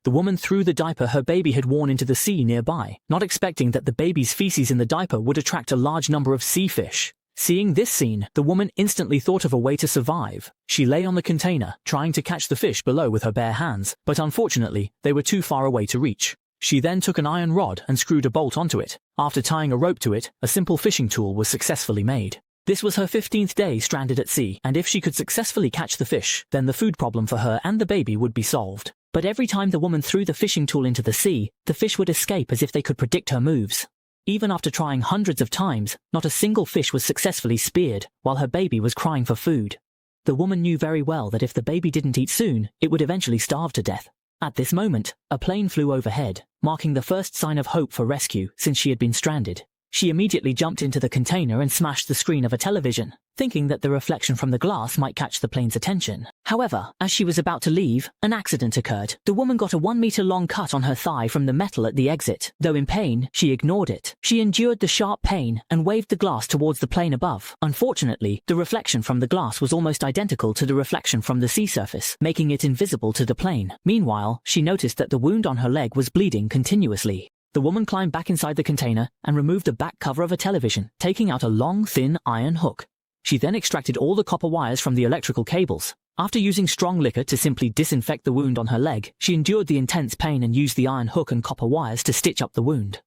The woman threw the diaper her baby had worn into the sea nearby, not expecting that the baby's feces in the diaper would attract a large number of sea fish. Seeing this scene, the woman instantly thought of a way to survive. She lay on the container, trying to catch the fish below with her bare hands, but unfortunately, they were too far away to reach. She then took an iron rod and screwed a bolt onto it. After tying a rope to it, a simple fishing tool was successfully made. This was her 15th day stranded at sea, and if she could successfully catch the fish, then the food problem for her and the baby would be solved. But every time the woman threw the fishing tool into the sea, the fish would escape as if they could predict her moves. Even after trying hundreds of times, not a single fish was successfully speared, while her baby was crying for food. The woman knew very well that if the baby didn't eat soon, it would eventually starve to death. At this moment, a plane flew overhead, marking the first sign of hope for rescue since she had been stranded. She immediately jumped into the container and smashed the screen of a television, thinking that the reflection from the glass might catch the plane's attention. However, as she was about to leave, an accident occurred. The woman got a 1-meter-long cut on her thigh from the metal at the exit. Though in pain, she ignored it. She endured the sharp pain and waved the glass towards the plane above. Unfortunately, the reflection from the glass was almost identical to the reflection from the sea surface, making it invisible to the plane. Meanwhile, she noticed that the wound on her leg was bleeding continuously. The woman climbed back inside the container and removed the back cover of a television, taking out a long, thin iron hook. She then extracted all the copper wires from the electrical cables. After using strong liquor to simply disinfect the wound on her leg, she endured the intense pain and used the iron hook and copper wires to stitch up the wound.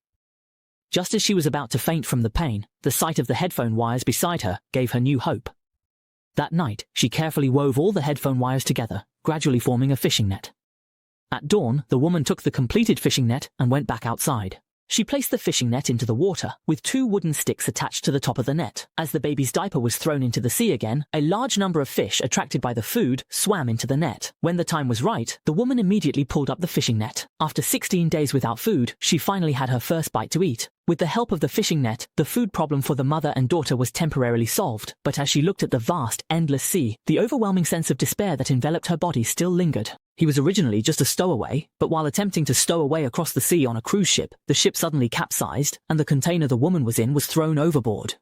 Just as she was about to faint from the pain, the sight of the headphone wires beside her gave her new hope. That night, she carefully wove all the headphone wires together, gradually forming a fishing net. At dawn, the woman took the completed fishing net and went back outside. She placed the fishing net into the water, with 2 wooden sticks attached to the top of the net. As the baby's diaper was thrown into the sea again, a large number of fish, attracted by the food, swam into the net. When the time was right, the woman immediately pulled up the fishing net. After 16 days without food, she finally had her first bite to eat. With the help of the fishing net, the food problem for the mother and daughter was temporarily solved, but as she looked at the vast, endless sea, the overwhelming sense of despair that enveloped her body still lingered. He was originally just a stowaway, but while attempting to stow away across the sea on a cruise ship, the ship suddenly capsized, and the container the woman was in was thrown overboard.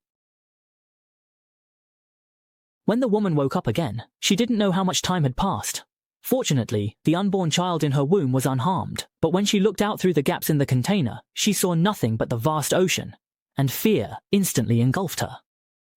When the woman woke up again, she didn't know how much time had passed. Fortunately, the unborn child in her womb was unharmed, but when she looked out through the gaps in the container, she saw nothing but the vast ocean, and fear instantly engulfed her.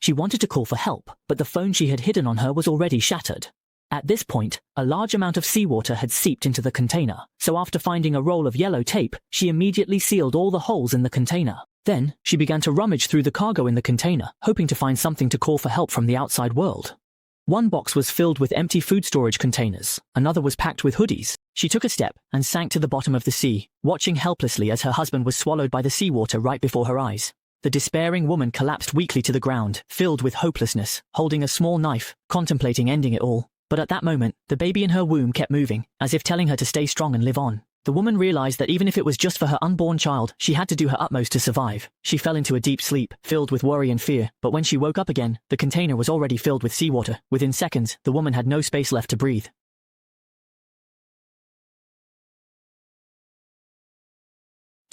She wanted to call for help, but the phone she had hidden on her was already shattered. At this point, a large amount of seawater had seeped into the container, so after finding a roll of yellow tape, she immediately sealed all the holes in the container. Then, she began to rummage through the cargo in the container, hoping to find something to call for help from the outside world. One box was filled with empty food storage containers, another was packed with hoodies. She took a step and sank to the bottom of the sea, watching helplessly as her husband was swallowed by the seawater right before her eyes. The despairing woman collapsed weakly to the ground, filled with hopelessness, holding a small knife, contemplating ending it all. But at that moment, the baby in her womb kept moving, as if telling her to stay strong and live on. The woman realized that even if it was just for her unborn child, she had to do her utmost to survive. She fell into a deep sleep, filled with worry and fear, but when she woke up again, the container was already filled with seawater. Within seconds, the woman had no space left to breathe.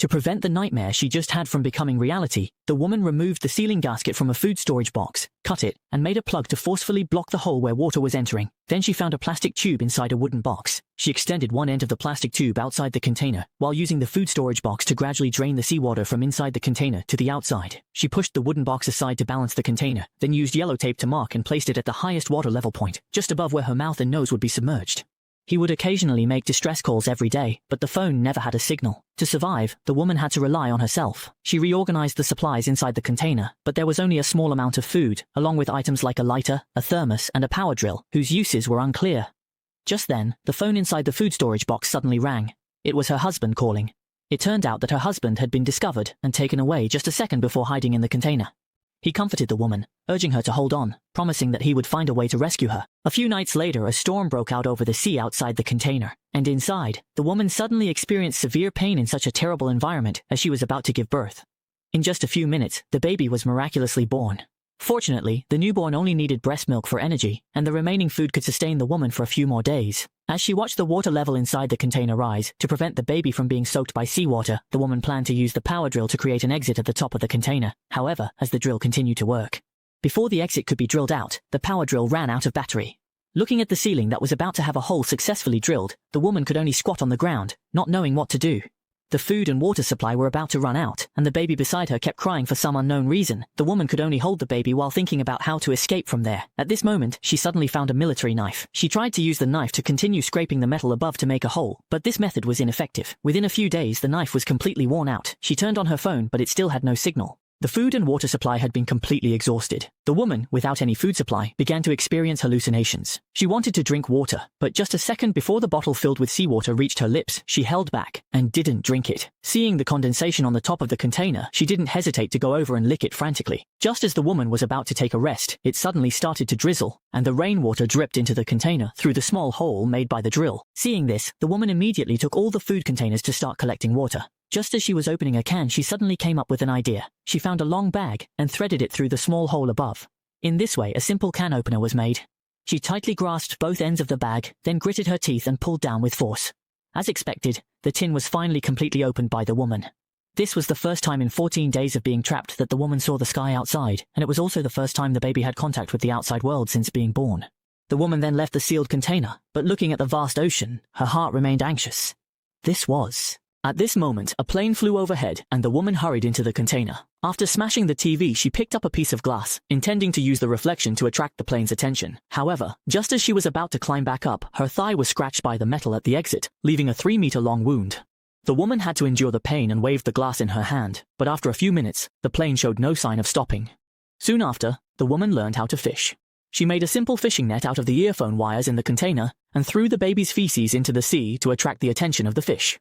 To prevent the nightmare she just had from becoming reality, the woman removed the sealing gasket from a food storage box, cut it, and made a plug to forcefully block the hole where water was entering. Then she found a plastic tube inside a wooden box. She extended one end of the plastic tube outside the container, while using the food storage box to gradually drain the seawater from inside the container to the outside. She pushed the wooden box aside to balance the container, then used yellow tape to mark and placed it at the highest water level point, just above where her mouth and nose would be submerged. He would occasionally make distress calls every day, but the phone never had a signal. To survive, the woman had to rely on herself. She reorganized the supplies inside the container, but there was only a small amount of food, along with items like a lighter, a thermos, and a power drill, whose uses were unclear. Just then, the phone inside the food storage box suddenly rang. It was her husband calling. It turned out that her husband had been discovered and taken away just a second before hiding in the container. He comforted the woman, urging her to hold on, promising that he would find a way to rescue her. A few nights later, a storm broke out over the sea outside the container, and inside, the woman suddenly experienced severe pain in such a terrible environment as she was about to give birth. In just a few minutes, the baby was miraculously born. Fortunately, the newborn only needed breast milk for energy, and the remaining food could sustain the woman for a few more days. As she watched the water level inside the container rise, to prevent the baby from being soaked by seawater, the woman planned to use the power drill to create an exit at the top of the container. However, as the drill continued to work, before the exit could be drilled out, the power drill ran out of battery. Looking at the ceiling that was about to have a hole successfully drilled, the woman could only squat on the ground, not knowing what to do. The food and water supply were about to run out, and the baby beside her kept crying for some unknown reason. The woman could only hold the baby while thinking about how to escape from there. At this moment, she suddenly found a military knife. She tried to use the knife to continue scraping the metal above to make a hole, but this method was ineffective. Within a few days, the knife was completely worn out. She turned on her phone, but it still had no signal. The food and water supply had been completely exhausted. The woman, without any food supply, began to experience hallucinations. She wanted to drink water, but just a second before the bottle filled with seawater reached her lips, she held back and didn't drink it. Seeing the condensation on the top of the container, she didn't hesitate to go over and lick it frantically. Just as the woman was about to take a rest, it suddenly started to drizzle, and the rainwater dripped into the container through the small hole made by the drill. Seeing this, the woman immediately took all the food containers to start collecting water. Just as she was opening a can, she suddenly came up with an idea. She found a long bag and threaded it through the small hole above. In this way, a simple can opener was made. She tightly grasped both ends of the bag, then gritted her teeth and pulled down with force. As expected, the tin was finally completely opened by the woman. This was the first time in 14 days of being trapped that the woman saw the sky outside, and it was also the first time the baby had contact with the outside world since being born. The woman then left the sealed container, but looking at the vast ocean, her heart remained anxious. At this moment, a plane flew overhead, and the woman hurried into the container. After smashing the TV, she picked up a piece of glass, intending to use the reflection to attract the plane's attention. However, just as she was about to climb back up, her thigh was scratched by the metal at the exit, leaving a 3-meter-long wound. The woman had to endure the pain and waved the glass in her hand, but after a few minutes, the plane showed no sign of stopping. Soon after, the woman learned how to fish. She made a simple fishing net out of the earphone wires in the container and threw the baby's feces into the sea to attract the attention of the fish.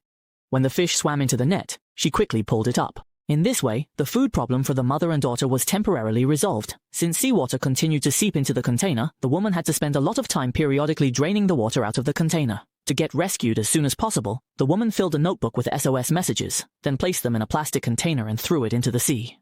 When the fish swam into the net, she quickly pulled it up. In this way, the food problem for the mother and daughter was temporarily resolved. Since seawater continued to seep into the container, the woman had to spend a lot of time periodically draining the water out of the container. To get rescued as soon as possible, the woman filled a notebook with SOS messages, then placed them in a plastic container and threw it into the sea.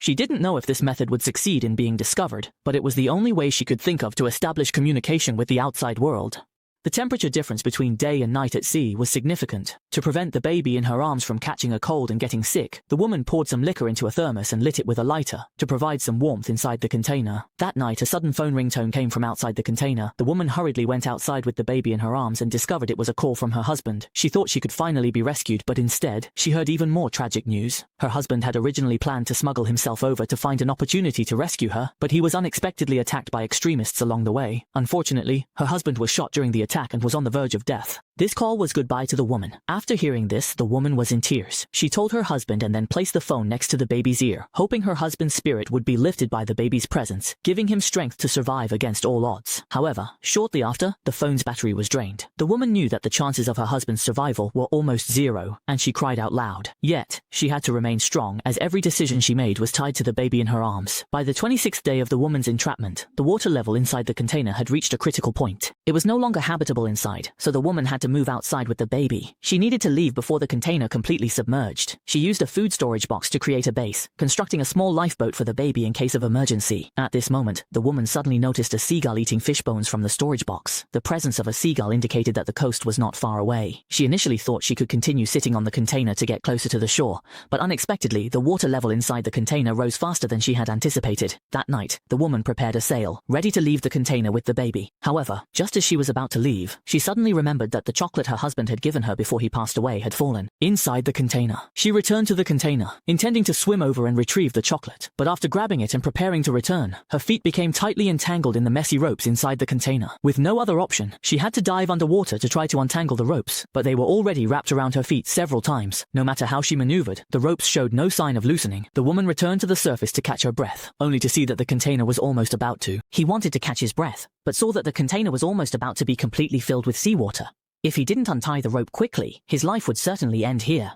She didn't know if this method would succeed in being discovered, but it was the only way she could think of to establish communication with the outside world. The temperature difference between day and night at sea was significant. To prevent the baby in her arms from catching a cold and getting sick, the woman poured some liquor into a thermos and lit it with a lighter to provide some warmth inside the container. That night, a sudden phone ringtone came from outside the container. The woman hurriedly went outside with the baby in her arms and discovered it was a call from her husband. She thought she could finally be rescued, but instead, she heard even more tragic news. Her husband had originally planned to smuggle himself over to find an opportunity to rescue her, but he was unexpectedly attacked by extremists along the way. Unfortunately, her husband was shot during the attack and was on the verge of death. This call was goodbye to the woman. After hearing this, the woman was in tears. She told her husband and then placed the phone next to the baby's ear, hoping her husband's spirit would be lifted by the baby's presence, giving him strength to survive against all odds. However, shortly after, the phone's battery was drained. The woman knew that the chances of her husband's survival were almost zero, and she cried out loud. Yet, she had to remain strong, as every decision she made was tied to the baby in her arms. By the 26th day of the woman's entrapment, the water level inside the container had reached a critical point. It was no longer habitable inside, so the woman had to move outside with the baby. She needed to leave before the container completely submerged. She used a food storage box to create a base, constructing a small lifeboat for the baby in case of emergency. At this moment, the woman suddenly noticed a seagull eating fish bones from the storage box. The presence of a seagull indicated that the coast was not far away. She initially thought she could continue sitting on the container to get closer to the shore, but unexpectedly, the water level inside the container rose faster than she had anticipated. That night, the woman prepared a sail, ready to leave the container with the baby. However, just as she was about to leave, she suddenly remembered that the chocolate her husband had given her before he passed away had fallen inside the container. She returned to the container, intending to swim over and retrieve the chocolate, but after grabbing it and preparing to return, her feet became tightly entangled in the messy ropes inside the container. With no other option, she had to dive underwater to try to untangle the ropes, but they were already wrapped around her feet several times. No matter how she maneuvered, the ropes showed no sign of loosening. The woman returned to the surface to catch her breath, only to see that the container was almost about to. He wanted to catch his breath, but saw that the container was almost about to be completely filled with seawater. If he didn't untie the rope quickly, his life would certainly end here.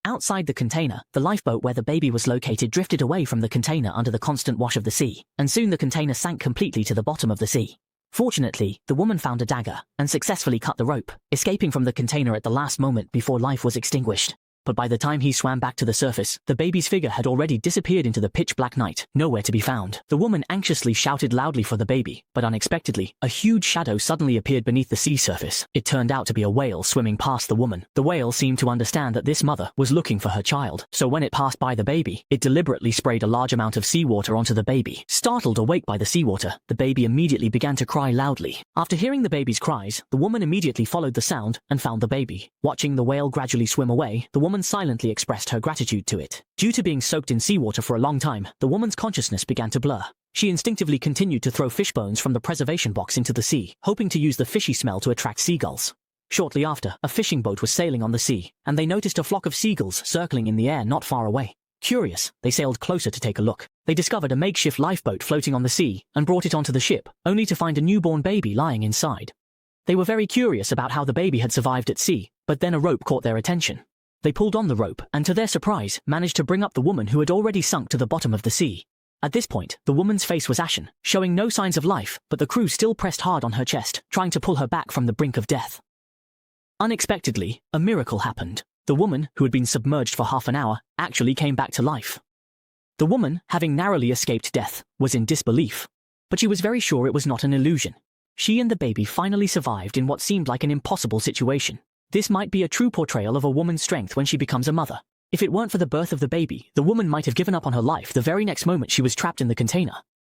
Outside the container, the lifeboat where the baby was located drifted away from the container under the constant wash of the sea, and soon the container sank completely to the bottom of the sea. Fortunately, the woman found a dagger and successfully cut the rope, escaping from the container at the last moment before life was extinguished. but by the time he swam back to the surface, the baby's figure had already disappeared into the pitch-black night, nowhere to be found. The woman anxiously shouted loudly for the baby, but unexpectedly, a huge shadow suddenly appeared beneath the sea surface. It turned out to be a whale swimming past the woman. The whale seemed to understand that this mother was looking for her child, so when it passed by the baby, it deliberately sprayed a large amount of seawater onto the baby. Startled awake by the seawater, the baby immediately began to cry loudly. After hearing the baby's cries, the woman immediately followed the sound and found the baby. Watching the whale gradually swim away, the woman silently expressed her gratitude to it. Due to being soaked in seawater for a long time, the woman's consciousness began to blur. She instinctively continued to throw fish bones from the preservation box into the sea, hoping to use the fishy smell to attract seagulls. Shortly after, a fishing boat was sailing on the sea, and they noticed a flock of seagulls circling in the air not far away. Curious, they sailed closer to take a look. They discovered a makeshift lifeboat floating on the sea and brought it onto the ship, only to find a newborn baby lying inside. They were very curious about how the baby had survived at sea, but then a rope caught their attention. They pulled on the rope and, to their surprise, managed to bring up the woman who had already sunk to the bottom of the sea. At this point, the woman's face was ashen, showing no signs of life, but the crew still pressed hard on her chest, trying to pull her back from the brink of death. Unexpectedly, a miracle happened. The woman, who had been submerged for half an hour, actually came back to life. The woman, having narrowly escaped death, was in disbelief. But she was very sure it was not an illusion. She and the baby finally survived in what seemed like an impossible situation. This might be a true portrayal of a woman's strength when she becomes a mother. If it weren't for the birth of the baby, the woman might have given up on her life the very next moment she was trapped in the container.